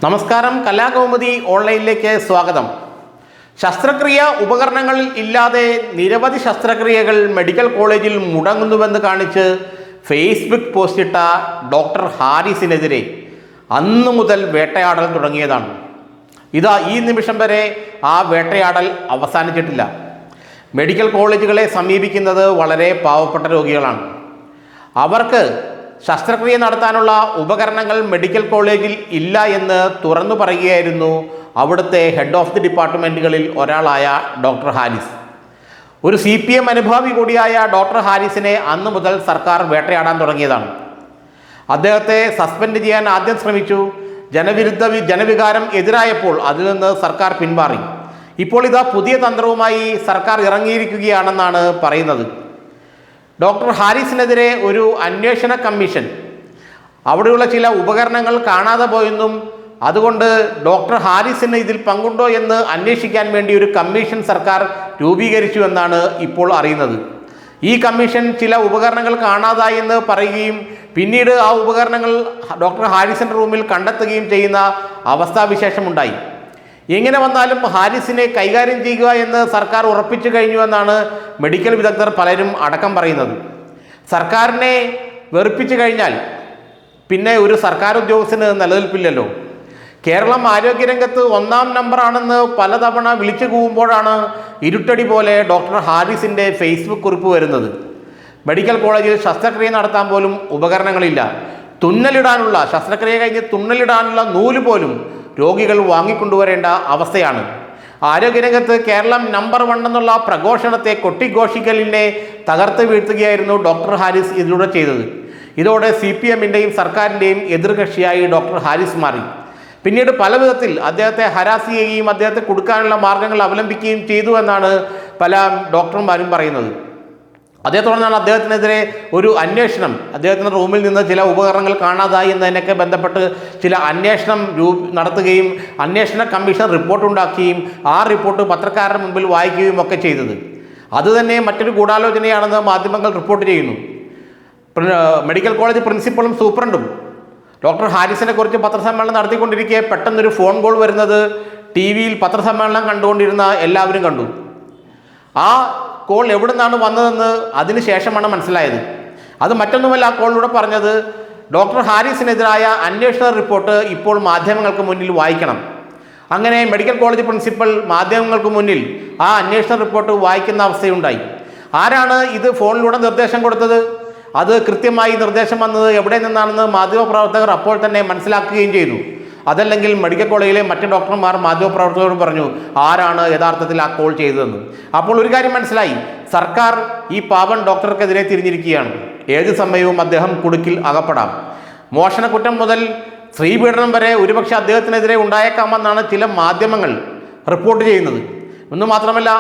നമസ്കാരം, കലാകൗമുദി ഓൺലൈനിലേക്ക് സ്വാഗതം. ശസ്ത്രക്രിയ ഉപകരണങ്ങളിൽ ഇല്ലാതെ നിരവധി ശസ്ത്രക്രിയകൾ മെഡിക്കൽ കോളേജിൽ മുടങ്ങുന്നുവെന്ന് കാണിച്ച് ഫേസ്ബുക്ക് പോസ്റ്റിട്ട ഡോക്ടർ ഹാരിസിനെതിരെ അന്നു മുതൽ വേട്ടയാടൽ തുടങ്ങിയതാണ്. ഇതാ ഈ നിമിഷം വരെ ആ വേട്ടയാടൽ അവസാനിച്ചിട്ടില്ല. മെഡിക്കൽ കോളേജുകളെ സമീപിക്കുന്നത് വളരെ പാവപ്പെട്ട രോഗികളാണ്. അവർക്ക് ശസ്ത്രക്രിയ നടത്താനുള്ള ഉപകരണങ്ങൾ മെഡിക്കൽ കോളേജിൽ ഇല്ല എന്ന് തുറന്നു പറയുകയായിരുന്നു അവിടുത്തെ ഹെഡ് ഓഫ് ദി ഡിപ്പാർട്ട്മെൻറ്റുകളിൽ ഒരാളായ ഡോക്ടർ ഹാരിസ്. ഒരു CPM അനുഭാവി കൂടിയായ ഡോക്ടർ ഹാരിസിനെ അന്നു മുതൽ സർക്കാർ വേട്ടയാടാൻ തുടങ്ങിയതാണ്. അദ്ദേഹത്തെ സസ്പെൻഡ് ചെയ്യാൻ ആദ്യം ശ്രമിച്ചു. ജനവികാരം എതിരായപ്പോൾ അതിൽ നിന്ന് സർക്കാർ പിന്മാറി. ഇപ്പോൾ ഇതാ പുതിയ തന്ത്രവുമായി സർക്കാർ ഇറങ്ങിയിരിക്കുകയാണെന്നാണ് പറയുന്നത്. ഡോക്ടർ ഹാരിസിനെതിരെ ഒരു അന്വേഷണ കമ്മീഷൻ, അവിടെയുള്ള ചില ഉപകരണങ്ങൾ കാണാതെ പോയെന്നും അതുകൊണ്ട് ഡോക്ടർ ഹാരിസിന് ഇതിൽ പങ്കുണ്ടോ എന്ന് അന്വേഷിക്കാൻ വേണ്ടി ഒരു കമ്മീഷൻ സർക്കാർ രൂപീകരിച്ചു എന്നാണ് ഇപ്പോൾ അറിയുന്നത്. ഈ കമ്മീഷൻ ചില ഉപകരണങ്ങൾ കാണാതായി എന്ന് പറയുകയും പിന്നീട് ആ ഉപകരണങ്ങൾ ഡോക്ടർ ഹാരിസിൻ്റെ റൂമിൽ കണ്ടെത്തുകയും ചെയ്യുന്ന അവസ്ഥാവിശേഷമുണ്ടായി. എങ്ങനെ വന്നാലും ഹാരിസിനെ കൈകാര്യം ചെയ്യുക എന്ന് സർക്കാർ ഉറപ്പിച്ചു കഴിഞ്ഞു എന്നാണ് മെഡിക്കൽ വിദഗ്ധർ പലരും അടക്കം പറയുന്നത്. സർക്കാരിനെ വെറുപ്പിച്ചു കഴിഞ്ഞാൽ പിന്നെ ഒരു സർക്കാർ ഉദ്യോഗസ്ഥന് നിലനിൽപ്പില്ലല്ലോ. കേരളം ആരോഗ്യരംഗത്ത് 1-ാം നമ്പറാണെന്ന് പലതവണ വിളിച്ചു കൂവുമ്പോഴാണ് ഇരുട്ടടി പോലെ ഡോക്ടർ ഹാരിസിൻ്റെ ഫേസ്ബുക്ക് കുറിപ്പ് വരുന്നത്. മെഡിക്കൽ കോളേജിൽ ശസ്ത്രക്രിയ നടത്താൻ പോലും ഉപകരണങ്ങളില്ല. ശസ്ത്രക്രിയ കഴിഞ്ഞ് തുന്നലിടാനുള്ള നൂല് പോലും രോഗികൾ വാങ്ങിക്കൊണ്ടുവരേണ്ട അവസ്ഥയാണ്. ആരോഗ്യരംഗത്ത് കേരളം നമ്പർ 1 എന്നുള്ള പ്രഘോഷണത്തെ കൊട്ടിഘോഷിക്കലിനെ തകർത്ത് വീഴ്ത്തുകയായിരുന്നു ഡോക്ടർ ഹാരിസ് ഇതിലൂടെ ചെയ്തത്. ഇതോടെ CPMൻ്റെയും സർക്കാരിൻ്റെയും എതിർകക്ഷിയായി ഡോക്ടർ ഹാരിസ് മാറി. പിന്നീട് പല വിധത്തിൽ അദ്ദേഹത്തെ ഹരാസ് ചെയ്യുകയും അദ്ദേഹത്തെ കൊടുക്കാനുള്ള മാർഗങ്ങൾ അവലംബിക്കുകയും ചെയ്തു എന്നാണ് പല ഡോക്ടർമാരും പറയുന്നത്. അതേ തുടർന്നാണ് അദ്ദേഹത്തിനെതിരെ ഒരു അന്വേഷണം, അദ്ദേഹത്തിൻ്റെ റൂമിൽ നിന്ന് ചില ഉപകരണങ്ങൾ കാണാതായി എന്നതിനൊക്കെ ബന്ധപ്പെട്ട് ചില അന്വേഷണം നടത്തുകയും അന്വേഷണ കമ്മീഷൻ റിപ്പോർട്ടുണ്ടാക്കുകയും ആ റിപ്പോർട്ട് പത്രക്കാരുടെ മുമ്പിൽ വായിക്കുകയും ഒക്കെ ചെയ്തത്. അതുതന്നെ മറ്റൊരു ഗൂഢാലോചനയാണെന്ന് മാധ്യമങ്ങൾ റിപ്പോർട്ട് ചെയ്യുന്നു. മെഡിക്കൽ കോളേജ് പ്രിൻസിപ്പളും സൂപ്രണ്ടും ഡോക്ടർ ഹാരിസിനെ കുറിച്ച് പത്രസമ്മേളനം നടത്തിക്കൊണ്ടിരിക്കെ പെട്ടെന്നൊരു ഫോൺ കോൾ വരുന്നത് TV-യിൽ പത്രസമ്മേളനം കണ്ടുകൊണ്ടിരുന്ന എല്ലാവരും കണ്ടു. ആ കോൾ എവിടെ നിന്നാണ് വന്നതെന്ന് അതിന് ശേഷമാണ് മനസ്സിലായത്. അത് മറ്റൊന്നുമല്ല, ആ കോളിലൂടെ പറഞ്ഞത് ഡോക്ടർ ഹാരിസിനെതിരായ അന്വേഷണ റിപ്പോർട്ട് ഇപ്പോൾ മാധ്യമങ്ങൾക്ക് മുന്നിൽ വായിക്കണം. അങ്ങനെ മെഡിക്കൽ കോളേജ് പ്രിൻസിപ്പൽ മാധ്യമങ്ങൾക്ക് മുന്നിൽ ആ അന്വേഷണ റിപ്പോർട്ട് വായിക്കുന്ന അവസ്ഥയുണ്ടായി. ആരാണ് ഇത് ഫോണിലൂടെ നിർദ്ദേശം കൊടുത്തത്? അത് കൃത്യമായി നിർദ്ദേശം വന്നത് എവിടെ നിന്നാണെന്ന് മാധ്യമപ്രവർത്തകർ അപ്പോൾ തന്നെ മനസ്സിലാക്കുകയും ചെയ്തു. അതല്ലെങ്കിൽ മെഡിക്കൽ കോളേജിലെ മറ്റ് ഡോക്ടർമാർ മാധ്യമപ്രവർത്തകരോട് പറഞ്ഞു ആരാണ് യഥാർത്ഥത്തിൽ ആ കോൾ ചെയ്തതെന്ന്. അപ്പോൾ ഒരു കാര്യം മനസ്സിലായി, സർക്കാർ ഈ പാവൻ ഡോക്ടർക്കെതിരെ തിരിഞ്ഞിരിക്കുകയാണ്. ഏത് സമയവും അദ്ദേഹം കുടുക്കിൽ അകപ്പെടാം. മോഷണക്കുറ്റം മുതൽ സ്ത്രീപീഡനം വരെ ഒരുപക്ഷെ അദ്ദേഹത്തിനെതിരെ ഉണ്ടായേക്കാമെന്നാണ് ചില മാധ്യമങ്ങൾ റിപ്പോർട്ട് ചെയ്യുന്നത്. എന്ന് മാത്രമല്ല,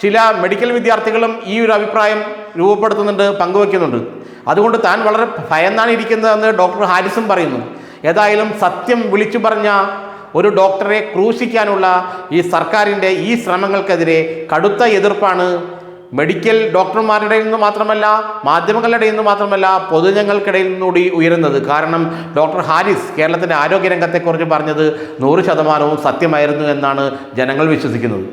ചില മെഡിക്കൽ വിദ്യാർത്ഥികളും ഈ ഒരു അഭിപ്രായം രൂപപ്പെടുത്തുന്നുണ്ട്, പങ്കുവയ്ക്കുന്നുണ്ട്. അതുകൊണ്ട് താൻ വളരെ ഭയന്നാണ് ഇരിക്കുന്നതെന്ന് ഡോക്ടർ ഹാരിസും പറയുന്നു. ഏതായാലും സത്യം വിളിച്ചു പറഞ്ഞ ഒരു ഡോക്ടറെ ക്രൂശിക്കാനുള്ള ഈ സർക്കാരിൻ്റെ ഈ ശ്രമങ്ങൾക്കെതിരെ കടുത്ത എതിർപ്പാണ് മെഡിക്കൽ ഡോക്ടർമാരുടെ നിന്ന് മാത്രമല്ല, മാധ്യമങ്ങളുടെ നിന്ന് മാത്രമല്ല, പൊതുജനങ്ങൾക്കിടയിൽ നിന്നുകൂടി ഉയരുന്നത്. കാരണം ഡോക്ടർ ഹാരിസ് കേരളത്തിൻ്റെ ആരോഗ്യരംഗത്തെക്കുറിച്ച് പറഞ്ഞത് 100% സത്യമായിരുന്നു എന്നാണ് ജനങ്ങൾ വിശ്വസിക്കുന്നത്.